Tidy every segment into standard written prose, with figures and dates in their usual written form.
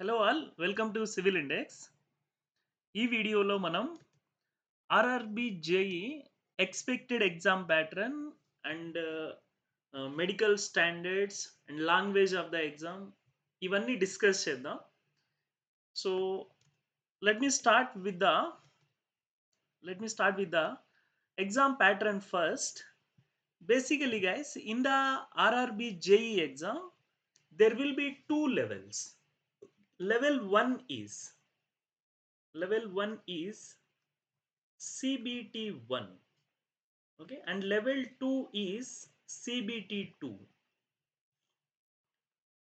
Hello all welcome to civil index. ఈ వీడియోలో మనం RRB JEE expected exam pattern and medical standards and language of the exam ఇవన్నీ discuss చేద్దాం. So let me start with the exam pattern first. Basically guys, in the RRB JE exam there will be two levels. Level 1 is CBT1, okay, and level 2 is CBT2.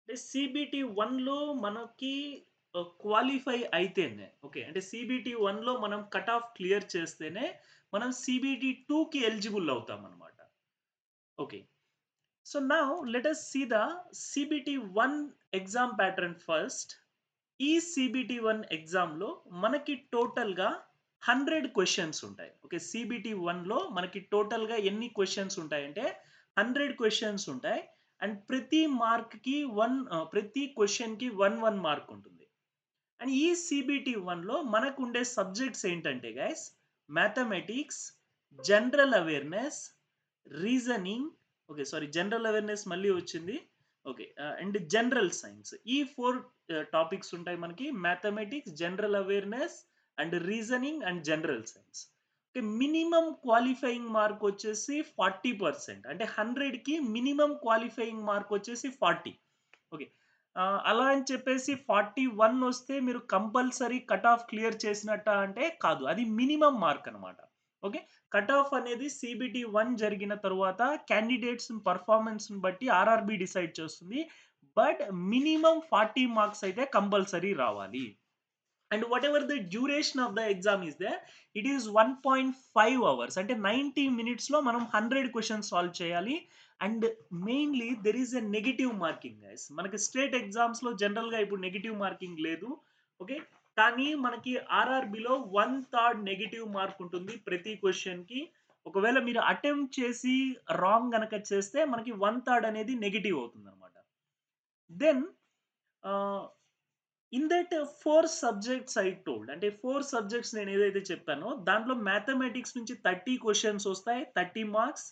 అంటే CBT 1లో మనకి qualify అయితేనే, okay, అంటే CBT 1లో మనం cut off clear చేస్తేనే మనం CBT 2కి eligible అవుతాం అనమాట. Okay, so now let us see the CBT 1 exam pattern first. ఈ CBT 1 ఎగ్జామ్లో మనకి టోటల్గా 100 క్వశ్చన్స్ ఉంటాయి. ఓకే, CBT 1లో మనకి టోటల్గా ఎన్ని క్వశ్చన్స్ ఉంటాయంటే 100 క్వశ్చన్స్ ఉంటాయి. అండ్ ప్రతి క్వశ్చన్కి 1 మార్క్ ఉంటుంది. అండ్ ఈ CBT 1లో మనకు ఉండే సబ్జెక్ట్స్ ఏంటంటే guys, mathematics, general awareness, reasoning, okay sorry general awareness మళ్ళీ వచ్చింది, ఓకే, అండ్ జనరల్ సైన్స్. ఈ 4 టాపిక్స్ ఉంటాయి మనకి: mathematics, general awareness and reasoning and general science. Okay, minimum qualifying mark వచ్చేసి 40%, అంటే 100కి మినిమం క్వాలిఫైయింగ్ మార్క్ వచ్చేసి 40. ఓకే, అలా అని చెప్పేసి 41 వస్తే మీరు కంపల్సరీ కట్ ఆఫ్ క్లియర్ చేసినట్ట అంటే కాదు, అది మినిమం మార్క్ అనమాట. ఓకే, కట్ ఆఫ్ అనేది CBT 1 జరిగిన తర్వాత క్యాండిడేట్స్ పర్ఫార్మెన్స్ బట్టి ఆర్ఆర్బి డిసైడ్ చేస్తుంది. బట్ మినిమం 40 మార్క్స్ అయితే కంపల్సరీ రావాలి. And what ever the duration of the exam is they, it is 1.5 hours, అంటే 90 మినిట్స్లో మనం 100 క్వశ్చన్స్ సాల్వ్ చేయాలి. And mainly there is a negative marking guys. మనకి state ఎగ్జామ్స్లో జనరల్గా ఇప్పుడు నెగిటివ్ మార్కింగ్ లేదు, ఓకే, కానీ మనకి ఆర్ఆర్బిలో 1/3 నెగిటివ్ మార్క్ ఉంటుంది ప్రతి క్వశ్చన్కి. ఒకవేళ మీరు అటెంప్ట్ చేసి రాంగ్ గనక చేస్తే మనకి 1/3 అనేది నెగిటివ్ అవుతుంది అనమాట. Then in that 4 subjects I told, అంటే 4 సబ్జెక్ట్స్ నేను ఏదైతే చెప్పానో దాంట్లో మ్యాథమెటిక్స్ నుంచి 30 క్వశ్చన్స్ వస్తాయి, 30 marks.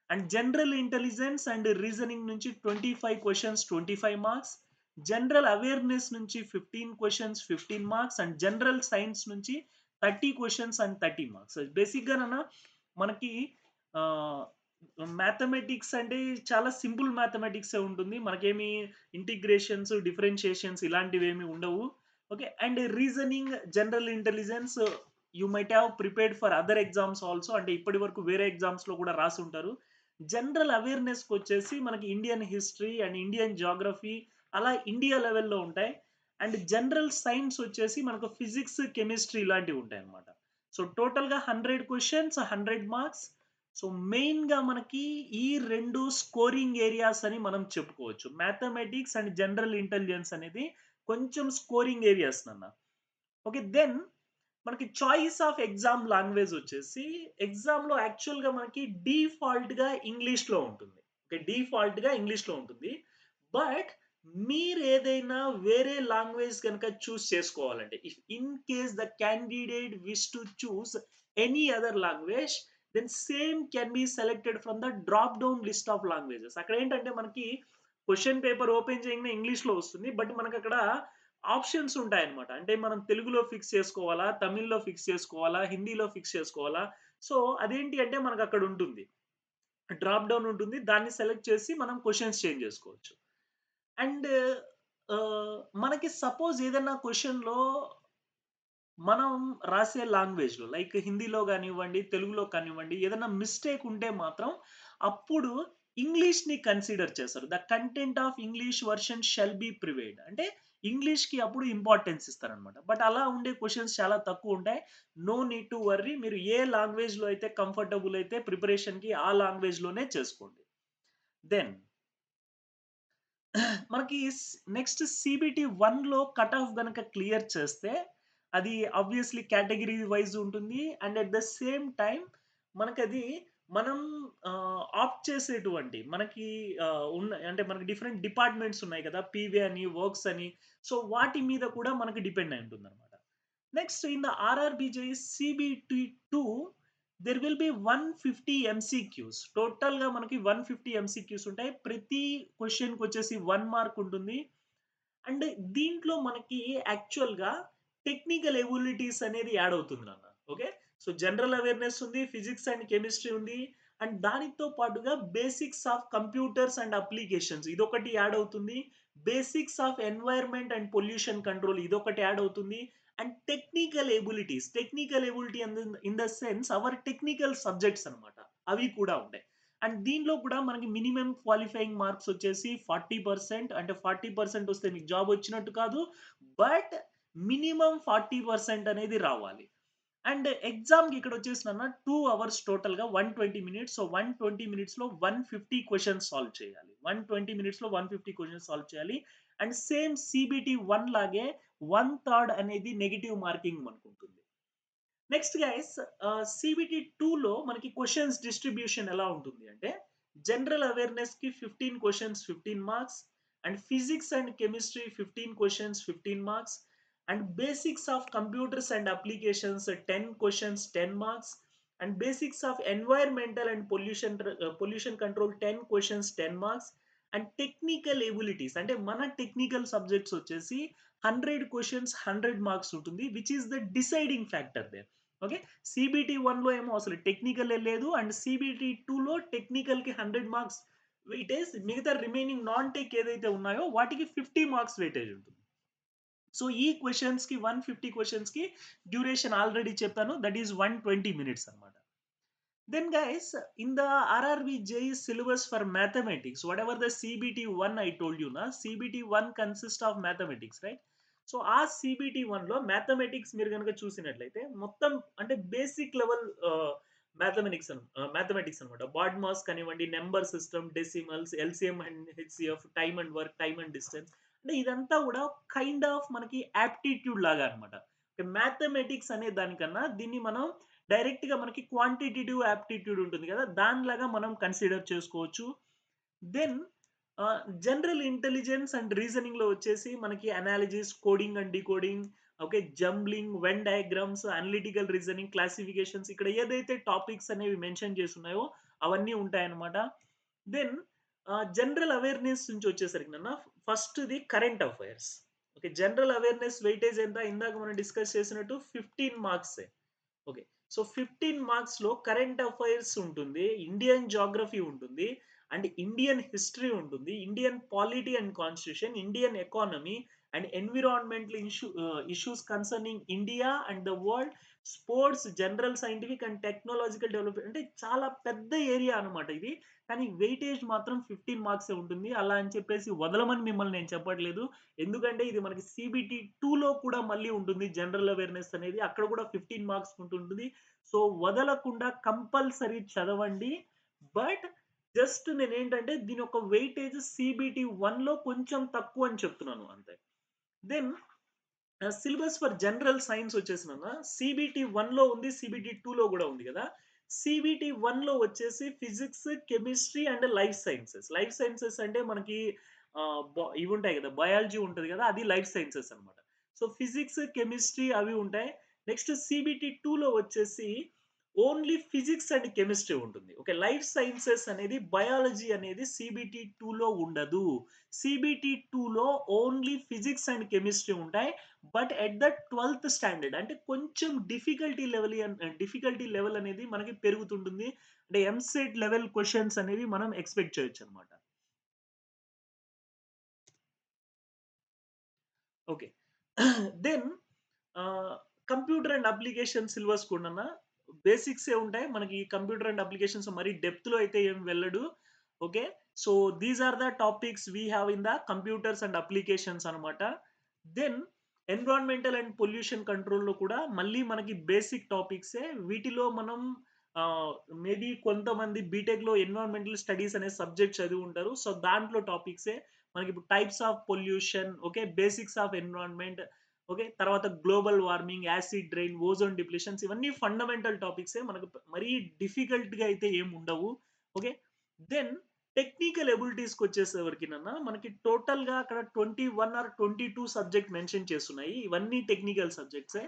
And general intelligence and reasoning నుంచి 25 క్వశ్చన్స్, 25 మార్క్స్. జనరల్ అవేర్నెస్ నుంచి 15 questions, 15 marks. And general science నుంచి 30 క్వశ్చన్స్ అండ్ 30 మార్క్స్. బేసిక్గా మనకి మ్యాథమెటిక్స్ అంటే చాలా సింపుల్ మ్యాథమెటిక్స్ ఉంటుంది. మనకేమి ఇంటిగ్రేషన్స్, డిఫరెన్షియేషన్స్ ఇలాంటివి ఏమి ఉండవు. Okay, and reasoning, general intelligence you might have prepared for other exams also, అంటే ఇప్పటి వరకు వేరే ఎగ్జామ్స్లో కూడా రాసి ఉంటారు. జనరల్ అవేర్నెస్కి వచ్చేసి మనకి Indian history and Indian geography అలా ఇండియా లెవెల్లో ఉంటాయి. అండ్ జనరల్ సైన్స్ వచ్చేసి మనకు ఫిజిక్స్, కెమిస్ట్రీ ఇలాంటివి ఉంటాయి అన్నమాట. సో టోటల్గా 100 క్వశ్చన్స్, 100 మార్క్స్. సో మెయిన్గా మనకి ఈ 2 స్కోరింగ్ ఏరియాస్ అని మనం చెప్పుకోవచ్చు. మ్యాథమెటిక్స్ అండ్ జనరల్ ఇంటెలిజెన్స్ అనేది కొంచెం స్కోరింగ్ ఏరియాస్ నాన్న. ఓకే, దెన్ మనకి చాయిస్ ఆఫ్ ఎగ్జామ్ లాంగ్వేజ్ వచ్చేసి ఎగ్జామ్లో యాక్చువల్గా మనకి డిఫాల్ట్గా ఇంగ్లీష్లో ఉంటుంది. ఓకే, డిఫాల్ట్గా ఇంగ్లీష్లో ఉంటుంది. బట్ మీరు ఏదైనా వేరే లాంగ్వేజ్ కనుక చూస్ చేసుకోవాలంటే, if in case the candidate wish to choose any other language, then same can be selected from the drop down list of languages. అక్కడ ఏంటంటే మనకి క్వశ్చన్ పేపర్ ఓపెన్ చేయగానే ఇంగ్లీష్లో వస్తుంది, బట్ మనకు అక్కడ ఆప్షన్స్ ఉంటాయన్నమాట. అంటే మనం తెలుగులో ఫిక్స్ చేసుకోవాలా, తమిళ్లో ఫిక్స్ చేసుకోవాలా, హిందీలో ఫిక్స్ చేసుకోవాలా. సో అదేంటి అంటే మనకు అక్కడ ఉంటుంది, డ్రాప్ డౌన్ ఉంటుంది. దాన్ని సెలెక్ట్ చేసి మనం క్వశ్చన్స్ చేంజ్ చేసుకోవచ్చు. అండ్ మనకి సపోజ్ ఏదైనా క్వశ్చన్‌లో మనం రాసే లాంగ్వేజ్‌లో లైక్ హిందీలో గానివ్వండి, తెలుగులో కానివ్వండి, ఏదైనా మిస్టేక్ ఉంటే మాత్రం అప్పుడు ఇంగ్లీష్‌ని కన్సిడర్ చేస్తారు. The content of English version shall be prevailed, అంటే ఇంగ్లీష్‌కి అప్పుడు ఇంపార్టెన్స్ ఇస్తారనమాట. బట్ అలా ఉండే క్వెషన్స్ చాలా తక్కువుంటాయి. No need to worry. మీరు ఏ లాంగ్వేజ్‌లో అయితే కంఫర్టబుల్ అయితే ప్రిపరేషన్‌కి ఆ లాంగ్వేజ్‌లోనే చేసుకోండి. దెన్ మనకి నెక్స్ట్ CBT 1లో కట్ ఆఫ్ గనక క్లియర్ చేస్తే అది ఆబ్వియస్లీ కేటగిరీ వైజ్ ఉంటుంది. And at the same time మనకది మనం ఆప్ట్ చేసేటువంటి మనకి అంటే మనకి డిఫరెంట్ డిపార్ట్మెంట్స్ ఉన్నాయి కదా! పీవీ అని, వర్క్స్ అని. సో, వాటి మీద కూడా మనకి డిపెండ్ అయి ఉంటుందన్నమాట. Next in the RRB JE CBT 2 there will be 150 MCQs. టోటల్‌గా మనకి 150 ఎంసీక్యూస్ ఉంటాయి. ప్రతి క్వెషన్‌కొచ్చేసి 1 మార్క్ ఉంటుంది. అండ్ దీంట్లో మనకి యాక్చువల్‌గా టెక్నికల్ ఎబిలిటీస్ అనేది యాడ్ అవుతుంది నాన్న. ఓకే. సో, జనరల్ అవేర్‌నెస్ ఉంది. ఫిజిక్స్ అండ్ కెమిస్ట్రీ ఉంది. అండ్ దానితో పాటుగా basics of computers and applications ఇదొకటి యాడ్ అవుతుంది. Basics of environment and pollution control ఇదొకటి యాడ్ అవుతుంది. And technical abilities. Technical ability in the sense our technical subjects అన్నమాట. అవి కూడా ఉంటాయి. అండ్ దీనిలో కూడా మనకి మినిమం క్వాలిఫైయింగ్ మార్క్స్ వచ్చేసి 40%. అంటే 40% వస్తే మీకు జాబ్ వచ్చినట్టు కాదు. బట్ మినిమమ్ 40% అనేది రావాలి. అండ్ ఎగ్జామ్‌కి ఇక్కడొచ్చేసినన్న 2 అవర్స్ టోటల్‌గా 120 మినిట్స్. సో, 120 మినిట్స్‌లో 150 క్వెషన్స్ సాల్వ్ చేయాలి. 120 మినిట్స్‌లో 150 క్వెషన్స్ సాల్వ్ చేయాలి. అండ్ సేమ్ సీబీటీ 1 లాగే 1/3 అనేది నెగెటివ్ మార్కింగ్ మనకుంటుంది. నెక్స్ట్ గైస్ సీబీటీ 2లో మనకి క్వెషన్స్ డిస్ట్రిబ్యూషన్ ఎలా ఉంటుంది అంటే జనరల్ అవేర్‌నెస్‌కి 15 questions 15 marks and physics and chemistry 15 questions 15 marks and basics of computers and applications 10 questions 10 marks and basics of environmental and pollution control 10 questions 10 marks and technical abilities అంటే మన technical subjects వచ్చేసి 100 questions 100 marks ఉంటుంది which is the deciding factor there. Okay. CBT 1లో ఏమో అసలు టెక్నికలే లేదు. And CBT 2లో టెక్నికల్‌కి 100 మార్క్స్ వెయిటేజ్. మిగతా రిమైనింగ్ నాన్ టెక్ ఏదైతే ఉన్నాయో వాటికి 50 మార్క్స్ వెయిటేజ్ ఉంటుంది. సో, ఈ క్వెషన్స్‌కి 150 క్వెషన్స్‌కి డ్యూరేషన్ ఆల్రెడీ చెప్పాను. దట్ ఈస్ 120 మినిట్స్ అన్నమాట. Then guys, in the RRB JEE syllabus for mathematics, whatever the CBT 1 I told you na, CBT 1 consists of mathematics, right? So ఆ CBT 1లో mathematics మీరు గనుక చూసినట్లయితే మొత్తం అంటే బేసిక్ లెవెల్ మ్యాథమెటిక్స్ అన్నమాట. బాడ్మాస్ కానివ్వండి, number system, decimals, LCM and HCF, time and work, time and distance అంటే ఇదంతా కూడా కైండ్ ఆఫ్ మనకి యాప్టిట్యూడ్ లాగా అన్నమాట. మ్యాథమెటిక్స్ అనే దానికన్నా దీన్ని మనం డైరెక్ట్‌గా మనకి క్వాంటిటేటివ్ యాప్టిట్యూడ్ ఉంటుంది కదా! దానిలాగా మనం కన్సిడర్ చేసుకోవచ్చు. దెన్ జనరల్ ఇంటెలిజెన్స్ అండ్ రీజనింగ్‌లో వచ్చేసి మనకి analysis, coding and decoding, okay, jumbling, Venn diagrams, analytical reasoning, classifications ఇక్కడ ఏదైతే టాపిక్స్ అనేవి మెన్షన్ చేసున్నాయో అవన్నీ ఉంటాయన్నమాట. దెన్ జనరల్ అవేర్‌నెస్ నుంచి వచ్చేసరికి ఫస్ట్‌ది current affairs. Okay. General awareness weightage ఎంత? ఇందాక మనం డిస్కస్ చేసినట్టు 15 మార్క్సే. ఓకే. సో, 15 మార్క్స్‌లో కరెంట్ అఫైర్స్ ఉంటుంది. ఇండియన్ జియోగ్రఫీ ఉంటుంది. అండ్ ఇండియన్ హిస్టరీ ఉంటుంది. Indian polity and constitution, Indian economy and environmental issues concerning India and the world, sports, general scientific and technological development అంటే చాలా పెద్ద ఏరియా అన్నమాట ఇది. కానీ వెయిటేజ్ మాత్రం 15 మార్క్సే ఉంటుంది. అలా అని చెప్పేసి వదలమని మిమ్మల్ని నేను చెప్పట్లేదు. ఎందుకంటే ఇది మనకి సీబీటీ 2లో కూడా మళ్ళీ ఉంటుంది జనరల్ అవేర్‌నెస్ అనేది. అక్కడ కూడా 15 మార్క్స్ ఉంటుంటుంది. సో, వదలకుండా కంపల్సరీ చదవండి. బట్ జస్ట్ నేనేంటంటే దీని యొక్క వెయిటేజ్ సీబీటీ 1లో కొంచెం తక్కువ అని చెప్తున్నాను అంతే. Then syllabus for general science వచ్చేసినాన సీబీటీ 1లో ఉంది. సీబీటీ 2లో కూడా ఉంది కదా! సీబీటీ 1లో వచ్చేసి physics, chemistry and life sciences. Life sciences అంటే మనకి ఇవి ఉంటాయి కదా! బయాలజీ ఉంటది కదా! అది లైఫ్ సైన్సెస్ అన్నమాట. సో, ఫిజిక్స్, కెమిస్ట్రీ అవి ఉంటాయి. నెక్స్ట్ సీబీటీ 2లో వచ్చేసి ఓన్లీ ఫిజిక్స్ అండ్ కెమిస్ట్రీ ఉంటుంది. ఓకే. లైఫ్ సైన్సెస్ అనేది బయాలజీ అనేది సీబీటీ 2లో ఉండదు. సీబీటీ 2లో ఓన్లీ ఫిజిక్స్ అండ్ కెమిస్ట్రీ ఉంటాయి. బట్ ఎట్ ద 12థ్ స్టాండర్డ్ అంటే కొంచెం డిఫికల్టీ లెవెల్ అనేది మనకి పెరుగుతుంటుంది. అంటే ఎంసెట్ లెవెల్ క్వెషన్స్ అనేవి మనం ఎక్స్‌పెక్ట్ చేయొచ్చన్నమాట. ఓకే. దెన్ ఆహ్, కంప్యూటర్ అండ్ అప్లికేషన్ సిలబస్ కూడానా బేసిక్సే ఉంటాయి. మనకి కంప్యూటర్ అండ్ అప్లికేషన్స్ మరీ డెప్త్‌లో అయితే ఏమి వెళ్ళడు. Okay. So, these are the topics we have in the computers and applications అన్నమాట. దెన్ ఎన్విరాన్మెంటల్ అండ్ పొల్యూషన్ కంట్రోల్‌లో కూడా మళ్ళీ మనకి బేసిక్ టాపిక్సే. వీటిలో మనం ఆహ్, మేబీ కొంతమంది బీటెక్‌లో ఎన్విరాన్మెంటల్ స్టడీస్ అనే సబ్జెక్ట్ చదివి ఉంటారు. సో, దాంట్లో టాపిక్సే. మనకిప్పుడు types of pollution, okay, basics of environment, okay. తర్వాత global warming, acid rain, ozone depletions ఇవన్నీ ఫండమెంటల్ టాపిక్సే. మనకు మరీ డిఫికల్ట్‌గా అయితే ఏమి ఉండవు. ఓకే. దెన్ టెక్నికల్ ఎబిలిటీస్‌కొచ్చేసేవరకినన్నా మనకి టోటల్‌గా అక్కడ 21 ఆర్ 22 సబ్జెక్ట్ మెన్షన్ చేసున్నాయి. ఇవన్నీ టెక్నికల్ సబ్జెక్ట్సే.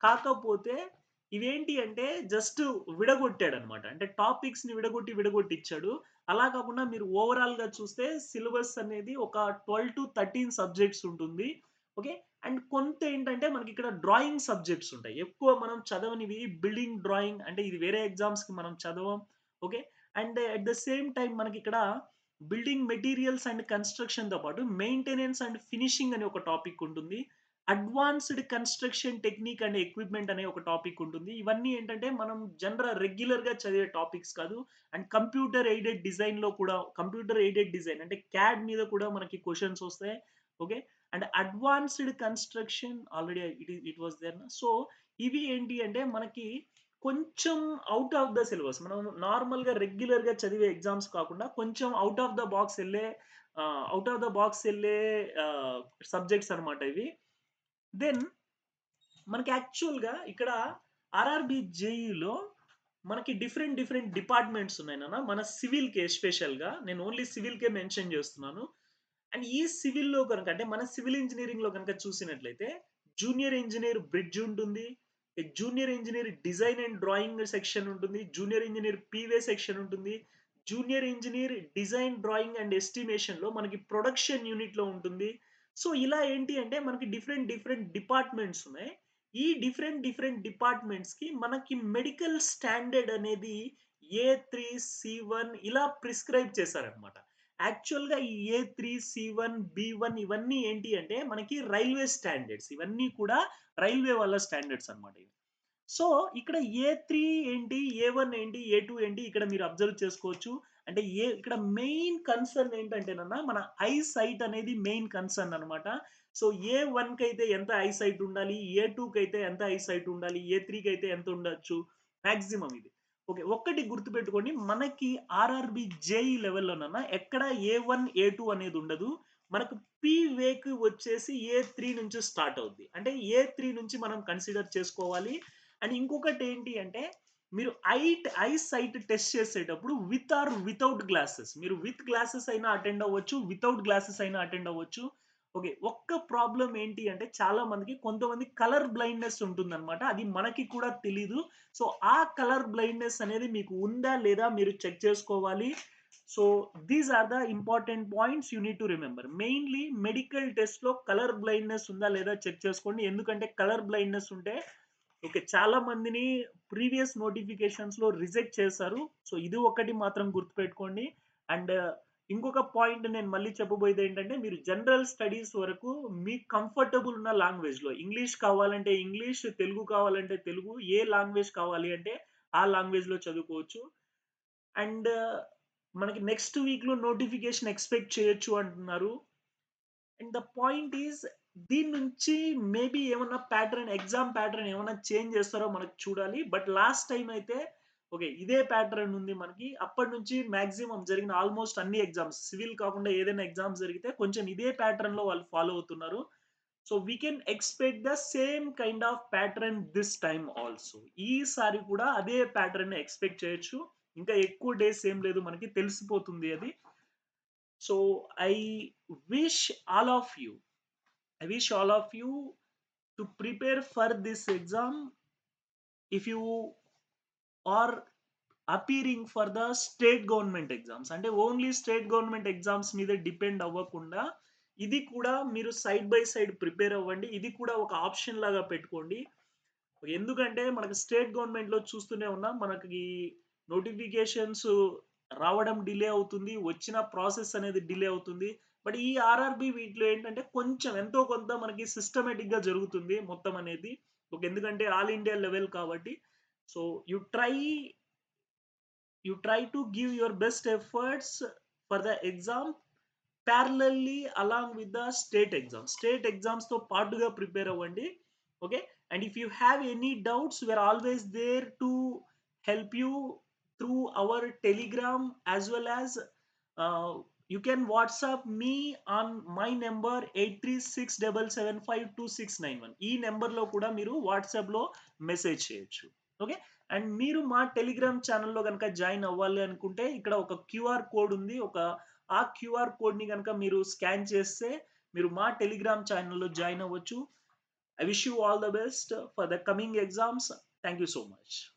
కాకపోతే ఇవేంటి అంటే జస్ట్ విడగొట్టాడన్నమాట. అంటే టాపిక్స్‌ని విడగొట్టి ఇచ్చాడు. అలా కాకుండా మీరు ఓవరాల్‌గా చూస్తే సిలబస్ అనేది ఒక 12-13 సబ్జెక్ట్స్ ఉంటుంది. ఓకే. అండ్ కొంతేంటంటే మనకిక్కడ డ్రాయింగ్ సబ్జెక్ట్స్ ఉంటాయి. ఎక్కువ మనం చదవనివి బిల్డింగ్ డ్రాయింగ్ అంటే ఇది వేరే ఎగ్జామ్స్‌కి మనం చదవం. Okay. And at the same time మనకిక్కడ బిల్డింగ్ మెటీరియల్స్ అండ్ కన్‌స్ట్రక్షన్‌తో పాటు మెయింటెనెన్స్ అండ్ ఫినిషింగ్ అనే ఒక టాపిక్ ఉంటుంది. Advanced construction technique and equipment అనే ఒక టాపిక్ ఉంటుంది. ఇవన్నీ ఏంటంటే మనం రెగ్యులర్‌గా చదివే టాపిక్స్ కాదు. అండ్ కంప్యూటర్ ఎయిడెడ్ డిజైన్ అంటే క్యాడ్ మీద కూడా మనకి క్వెషన్స్ వస్తాయి. Okay. And advanced construction already it was there. So, ఇవి ఏంటి అంటే మనకి కొంచెం ఔట్ ఆఫ్ ద సిలబస్. మనం నార్మల్‌గా రెగ్యులర్‌గా చదివే ఎగ్జామ్స్ కాకుండా కొంచెం ఔట్ ఆఫ్ ద బాక్స్ ఎళ్ళే ఆహ్, సబ్జెక్ట్స్ అన్నమాట ఇవి. దెన్ మనకి యాక్చువల్‌గా ఇక్కడ ఆర్ఆర్‌బీ జేఈలో మనకి డిఫరెంట్ డిపార్ట్‌మెంట్స్ ఉన్నాయి నాన్న. మన సివిల్‌కి ఎస్పెషల్‌గా నేను ఓన్లీ సివిల్‌కే మెన్షన్ చేస్తున్నాను. అండ్ ఈ సివిల్‌లో గనుక అంటే మన సివిల్ ఇంజినీరింగ్‌లో గనుక చూసినట్లయితే జూనియర్ ఇంజినీర్ బ్రిడ్జ్ ఉంటుంది. Junior engineer design and drawing section ఉంటుంది. జూనియర్ ఇంజినీర్ పీవే సెక్షన్ ఉంటుంది. Junior engineer design, drawing and ఎస్టిమేషన్‌లో మనకి ప్రొడక్షన్ యూనిట్‌లో ఉంటుంది. సో, ఇలా ఏంటి అంటే మనకి డిఫరెంట్ డిపార్ట్‌మెంట్స్ ఉన్నాయి. ఈ డిఫరెంట్ డిపార్ట్‌మెంట్స్‌కి మనకి మెడికల్ స్టాండర్డ్ అనేది ఏ3, సి1 ఇలా ప్రిస్క్రైబ్ చేశారన్నమాట. యాక్చువల్‌గా ఈ ఏ3, సి1, బి1 ఇవన్నీ ఏంటి అంటే మనకి రైల్వే స్టాండర్డ్స్. ఇవన్నీ కూడా రైల్వే వాళ్ళ స్టాండర్డ్స్ అన్నమాట ఇవి. సో, ఇక్కడ ఏ3 ఏంటి? ఏ1 ఏంటి? ఏ2 ఏంటి? ఇక్కడ మీరు అబ్జర్వ్ చేసుకోవచ్చు. అంటే ఇక్కడ మెయిన్ కన్సర్న్ ఏంటంటేనన్న మన ఐ సైట్ అనేది మెయిన్ కన్సర్న్ అన్నమాట. సో, ఏ1కైతే ఎంత ఐ సైట్ ఉండాలి? ఏ2కైతే ఎంత ఐ సైట్ ఉండాలి? ఏ3కైతే ఎంత ఉండొచ్చు? మాక్సిమం ఇది. ఓకే. ఒక్కటి గుర్తుపెట్టుకోండి. మనకి ఆర్ఆర్‌బీ జేఈ లెవెల్‌లోనన్న ఎక్కడ ఏ1, ఏ2 అనేది ఉండదు. మనకు పీవేకి వచ్చేసి ఏ3 నుంచి స్టార్ట్ అవుద్ది. అంటే ఏ3 నుంచి మనం కన్సిడర్ చేసుకోవాలి. అండ్ ఇంకొకటేంటి అంటే, మీరు ఐ సైట్ టెస్ట్ చేసేటప్పుడు విత్ ఆర్ వితౌట్ గ్లాసెస్. మీరు విత్ గ్లాసెస్ అయినా అటెండ్ అవ్వచ్చు. వితౌట్ గ్లాసెస్ అయినా అటెండ్ అవ్వచ్చు. ఓకే. ఒక్క ప్రాబ్లమ్ ఏంటి అంటే చాలా మందికి కొంతమంది కలర్ బ్లైండ్‌నెస్ ఉంటుందన్నమాట. అది మనకి కూడా తెలీదు. సో, ఆ కలర్ బ్లైండ్‌నెస్ అనేది మీకు ఉందా? లేదా? మీరు చెక్ చేసుకోవాలి. So, these are the important points you need to remember. Mainly medical టెస్ట్‌లో కలర్ బ్లైండ్‌నెస్ ఉందా? లేదా? చెక్ చేసుకోండి. ఎందుకంటే కలర్ బ్లైండ్‌నెస్ ఉంటే ఓకే. చాలా మందిని ప్రీవియస్ నోటిఫికేషన్స్‌లో రిజెక్ట్ చేశారు. సో, ఇది ఒకటి మాత్రం గుర్తుపెట్టుకోండి. అండ్ ఇంకొక పాయింట్ నేను మళ్ళీ చెప్పబోయేదేంటంటే, మీరు జనరల్ స్టడీస్ వరకు మీకు కంఫర్టబుల్ ఉన్న లాంగ్వేజ్‌లో ఇంగ్లీష్ కావాలంటే ఇంగ్లీష్, తెలుగు కావాలంటే తెలుగు, ఏ లాంగ్వేజ్ కావాలి అంటే ఆ లాంగ్వేజ్‌లో చదువుకోవచ్చు. అండ్ మనకి నెక్స్ట్ వీక్‌లో నోటిఫికేషన్ ఎక్స్‌పెక్ట్ చేయొచ్చు అంటున్నారు. అండ్ ద పాయింట్ ఈస్ దీని నుంచి మేబీ ఏమన్నా ఎగ్జామ్ ప్యాటర్న్ ఏమన్నా చేంజ్ చేస్తారో మనకు చూడాలి. బట్ లాస్ట్ టైమ్ అయితే ఓకే. ఇదే ప్యాటర్న్ ఉంది మనకి. అప్పటినుంచి మాక్సిమం జరిగిన ఆల్‌మోస్ట్ అన్ని ఎగ్జామ్స్ సివిల్ కాకుండా ఏదైనా ఎగ్జామ్స్ జరిగితే కొంచెం ఇదే ప్యాటర్న్‌లో వాళ్ళు ఫాలో అవుతున్నారు. So, we can expect the same kind of pattern this time also. ఈసారి కూడా అదే ప్యాటర్న్ ఎక్స్‌పెక్ట్ చేయొచ్చు. ఇంకా ఎక్కువ డేస్ ఏం లేదు మనకి తెలిసిపోతుంది అది. So wish all of you, I wish all of you to prepare for this exam if you are appearing for the state government exams. అంటే ఓన్లీ స్టేట్ గవర్నమెంట్ ఎగ్జామ్స్ మీద డిపెండ్ అవ్వకుండా ఇది కూడా మీరు సైడ్ బై సైడ్ ప్రిపేర్ అవ్వండి. ఇది కూడా ఒక ఆప్షన్ లాగా పెట్టుకోండి. ఎందుకంటే మనకు స్టేట్ గవర్నమెంట్‌లో చూస్తూనే ఉన్నాం. మనకి నోటిఫికేషన్స్ రావడం డిలే అవుతుంది. వచ్చిన ప్రాసెస్ అనేది డిలే అవుతుంది. బట్ ఈ ఆర్ఆర్‌బీ వీటిలో ఏంటంటే కొంచెం ఎంతో కొంత మనకి సిస్టమాటిక్‌గా జరుగుతుంది మొత్తం అనేది. ఎందుకంటే ఆల్ ఇండియా లెవెల్ కాబట్టి. So, you try to give your best efforts for the exam parallelly along with the state exams తో పాటుగా ప్రిపేర్ అవ్వండి. Okay. And if you have any doubts we are always there to help you through our Telegram as well as You can WhatsApp me on my number 8367752691. ఈ నెంబర్లో కూడా మీరు వాట్సాప్లో message చేయొచ్చు. Okay. And మీరు మా Telegram ఛానల్లో కనుక జాయిన్ అవ్వాలి అనుకుంటే ఇక్కడ ఒక క్యూఆర్ కోడ్ ఉంది. ఆ క్యూఆర్ కోడ్ని కనుక మీరు స్కాన్ చేస్తే మీరు మా టెలిగ్రామ్ ఛానల్లో జాయిన్ అవ్వచ్చు. I wish you all the best for the coming exams. Thank you so much.